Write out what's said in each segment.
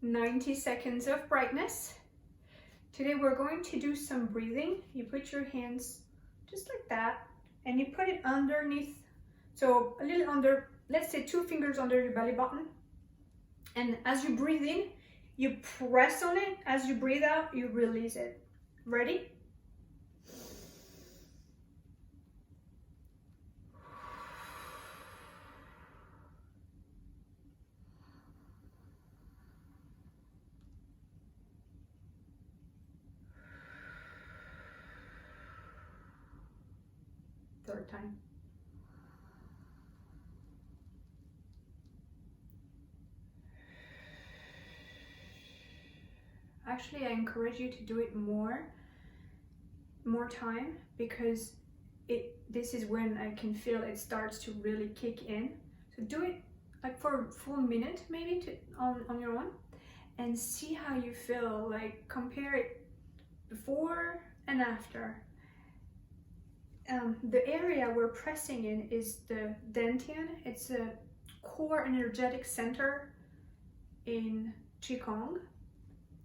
90 seconds of brightness. Today we're going to do some breathing. You put your hands just like that and you put it underneath, so a little under, let's say 2 fingers under your belly button. And as you breathe in, you press on it. As you breathe out, you release it. Ready? Third time. Actually, I encourage you to do it more time, because this is when I can feel it starts to really kick in. So do it like for a full minute maybe on your own, and see how you feel. Like compare it before and after. The area we're pressing in is the Dantian. It's a core energetic center in Qigong.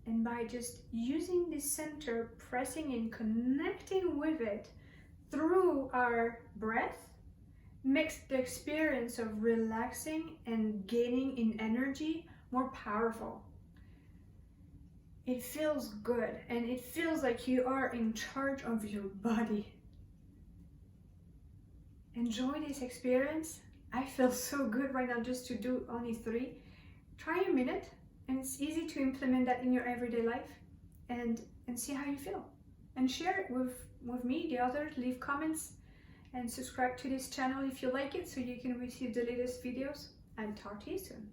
And by just using this center, pressing in, connecting with it through our breath, makes the experience of relaxing and gaining in energy more powerful. It feels good, and it feels like you are in charge of your body. Enjoy this experience. I feel so good right now just to do only 3. Try a minute. And it's easy to implement that in your everyday life, and see how you feel. And share it with me, the others. Leave comments and subscribe to this channel if you like it, so you can receive the latest videos. And talk to you soon.